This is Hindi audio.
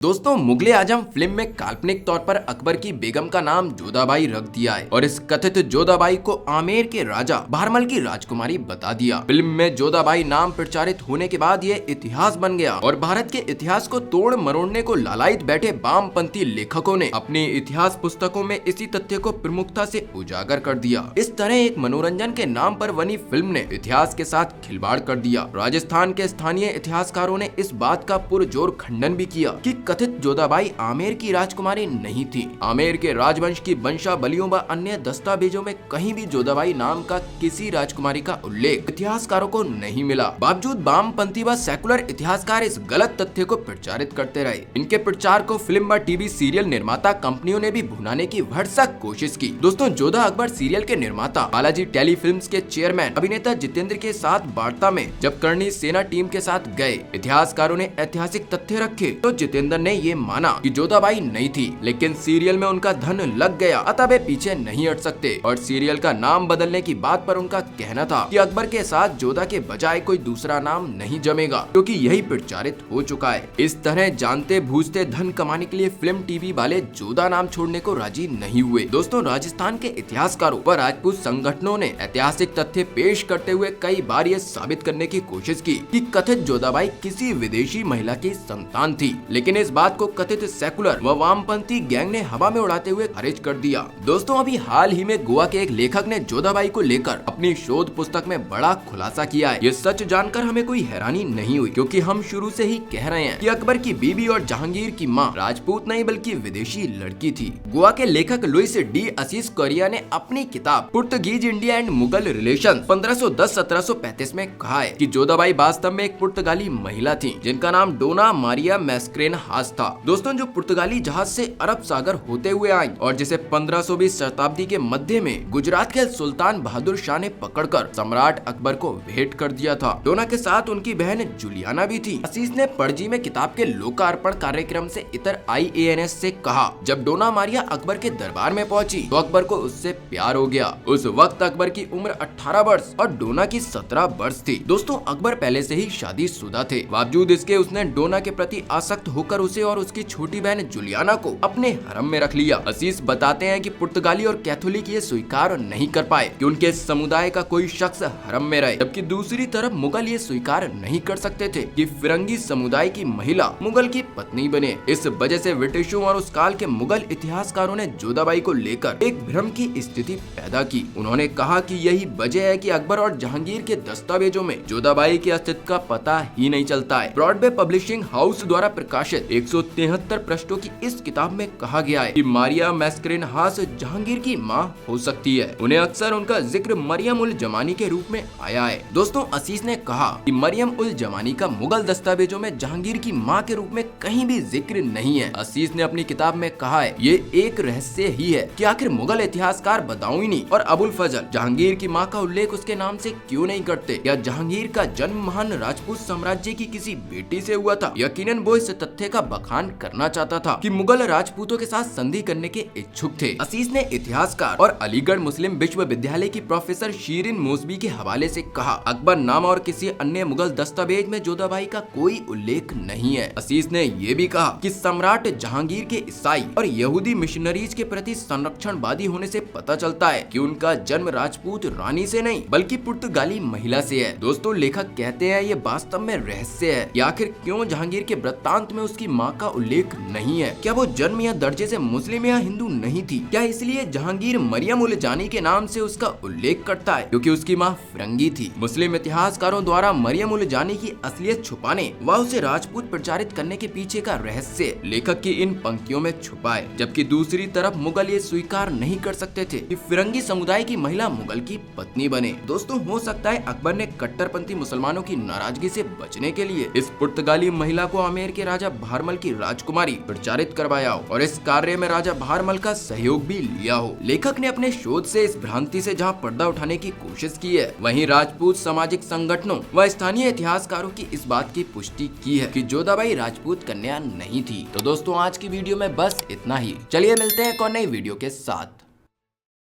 दोस्तों मुगले आजम फिल्म में काल्पनिक तौर पर अकबर की बेगम का नाम जोधाबाई रख दिया है और इस कथित जोधाबाई को आमेर के राजा भारमल की राजकुमारी बता दिया। फिल्म में जोधाबाई नाम प्रचारित होने के बाद ये इतिहास बन गया और भारत के इतिहास को तोड़ मरोड़ने को लालायित बैठे वामपंथी लेखकों ने अपनी इतिहास पुस्तकों में इसी तथ्य को प्रमुखता से उजागर कर दिया। इस तरह एक मनोरंजन के नाम पर बनी फिल्म ने इतिहास के साथ खिलवाड़ कर दिया। राजस्थान के स्थानीय इतिहासकारों ने इस बात का पुरजोर खंडन भी किया कि कथित जोधाबाई आमेर की राजकुमारी नहीं थी। आमेर के राजवंश की वंशावलियों व अन्य दस्तावेजों में कहीं भी जोधाबाई नाम का किसी राजकुमारी का उल्लेख इतिहासकारों को नहीं मिला। बावजूद वामपंथी व सेकुलर इतिहासकार इस गलत तथ्य को प्रचारित करते रहे। इनके प्रचार को फिल्म व टीवी सीरियल निर्माता कंपनियों ने भी भुनाने की भरसक कोशिश की। दोस्तों जोधा अकबर सीरियल के निर्माता बालाजी टेलीफिल्म्स के चेयरमैन अभिनेता जितेंद्र के साथ वार्ता में जब करणी सेना टीम के साथ गए, इतिहासकारों ने ऐतिहासिक तथ्य रखे तो जितेंद्र ने ये माना कि जोधाबाई नहीं थी, लेकिन सीरियल में उनका धन लग गया, अतः वे पीछे नहीं हट सकते। और सीरियल का नाम बदलने की बात पर उनका कहना था कि अकबर के साथ जोधा के बजाय कोई दूसरा नाम नहीं जमेगा, क्योंकि यही प्रचारित हो चुका है। इस तरह जानते बूझते धन कमाने के लिए फिल्म टीवी वाले जोधा नाम छोड़ने को राजी नहीं हुए। दोस्तों राजस्थान के इतिहासकारों व राजपूत संगठनों ने ऐतिहासिक तथ्य पेश करते हुए कई बार ये साबित करने की कोशिश की कि कथित जोधाबाई किसी विदेशी महिला की संतान थी, लेकिन इस बात को कथित सेकुलर व वामपंथी गैंग ने हवा में उड़ाते हुए खारिज कर दिया। दोस्तों अभी हाल ही में गोवा के एक लेखक ने जोधाबाई को लेकर अपनी शोध पुस्तक में बड़ा खुलासा किया है। ये सच जानकर हमें कोई हैरानी नहीं हुई, क्योंकि हम शुरू से ही कह रहे हैं कि अकबर की बीबी और जहांगीर की मां राजपूत नहीं बल्कि विदेशी लड़की थी। गोवा के लेखक लुइस डी असीस कोरिया ने अपनी किताब Portuguese India and Mughal relation 1510-1735 में कहा है कि जोधाबाई वास्तव में एक पुर्तगाली महिला थी जिनका नाम डोना मारिया मैस्क्रेनहास था। दोस्तों जो पुर्तगाली जहाज से अरब सागर होते हुए आई और जिसे 1520 शताब्दी के मध्य में गुजरात के सुल्तान बहादुर शाह ने पकड़कर सम्राट अकबर को भेंट कर दिया था। डोना के साथ उनकी बहन जुलियाना भी थी। असीस ने पणजी में किताब के लोकार्पण कार्यक्रम से इतर IANS से कहा, जब डोना मारिया अकबर के दरबार में पहुंची तो अकबर को उससे प्यार हो गया। उस वक्त अकबर की उम्र 18 वर्ष और डोना की 17 वर्ष थी। दोस्तों अकबर पहले से ही शादीशुदा थे, बावजूद इसके उसने डोना के प्रति आसक्त होकर उसे और उसकी छोटी बहन जुलियाना को अपने हरम में रख लिया। असीस बताते हैं कि पुर्तगाली और कैथोलिक ये स्वीकार नहीं कर पाए कि उनके समुदाय का कोई शख्स हरम में रहे, जबकि दूसरी तरफ मुगल ये स्वीकार नहीं कर सकते थे कि फिरंगी समुदाय की महिला मुगल की पत्नी बने। इस वजह से ब्रिटिशों और उस काल के मुगल इतिहासकारों ने जोधाबाई को लेकर एक भ्रम की स्थिति पैदा की। उन्होंने कहा कि यही वजह है कि अकबर और जहांगीर के दस्तावेजों में जोधाबाई के अस्तित्व का पता ही नहीं चलता है। ब्रॉडवे पब्लिशिंग हाउस द्वारा प्रकाशित 173 पृष्ठों की इस किताब में कहा गया है कि मारिया मैस्क्रेनहास जहांगीर की मां हो सकती है। उन्हें अक्सर उनका जिक्र मरियम उल जमानी के रूप में आया है। दोस्तों असीस ने कहा कि मरियम उल जमानी का मुगल दस्तावेजों में जहांगीर की मां के रूप में कहीं भी जिक्र नहीं है। असीस ने अपनी किताब में कहा है ये एक रहस्य ही है कि आखिर मुगल इतिहासकार बदाऊनी और अबुल फजल जहांगीर की मां का उल्लेख उसके नाम से क्यों नहीं करते। या जहांगीर का जन्म महान राजपूत साम्राज्य की किसी बेटी से हुआ था। यकीनन वो इस तथ्य का बखान करना चाहता था कि मुगल राजपूतों के साथ संधि करने के इच्छुक थे। असीस ने इतिहासकार और अलीगढ़ मुस्लिम विश्वविद्यालय की प्रोफेसर शीरिन मोसबी के हवाले से कहा, अकबर नाम और किसी अन्य मुगल दस्तावेज में जोधाबाई का कोई उल्लेख नहीं है। असीस ने ये भी कहा कि सम्राट जहांगीर के ईसाई और यहूदी मिशनरीज के प्रति संरक्षणवादी होने से पता चलता है कि उनका जन्म राजपूत रानी से नहीं बल्कि पुर्तगाली महिला से है। दोस्तों लेखक कहते हैं ये वास्तव में रहस्य है कि आखिर क्यों जहांगीर के वृत्तांत में उसकी मां का उल्लेख नहीं है। क्या वो जन्म या दर्जे से मुस्लिम या हिंदू नहीं थी? क्या इसलिए जहांगीर मरियम उल जानी के नाम से उसका उल्लेख करता है क्योंकि उसकी मां फिरंगी थी? मुस्लिम इतिहासकारों द्वारा मरियम उल जानी की असलियत छुपाने व उसे राजपूत प्रचारित करने के पीछे का रहस्य लेखक की इन पंक्तियों में छुपा है, जबकि दूसरी तरफ मुगल ये स्वीकार नहीं कर सकते थे कि फिरंगी समुदाय की महिला मुगल की पत्नी बने। दोस्तों हो सकता है अकबर ने कट्टरपंथी मुसलमानों की नाराजगी से बचने के लिए इस पुर्तगाली महिला को आमेर के राजा भारमल की राजकुमारी प्रचारित करवाया हो और इस कार्य में राजा भारमल का सहयोग भी लिया हो। लेखक ने अपने शोध से इस भ्रांति से जहां पर्दा उठाने की कोशिश की है, वहीं राजपूत सामाजिक संगठनों व स्थानीय इतिहासकारों की इस बात की पुष्टि की है कि जोधाबाई राजपूत कन्या नहीं थी। तो दोस्तों आज की वीडियो में बस इतना ही। चलिए मिलते हैं एक और नई वीडियो के साथ।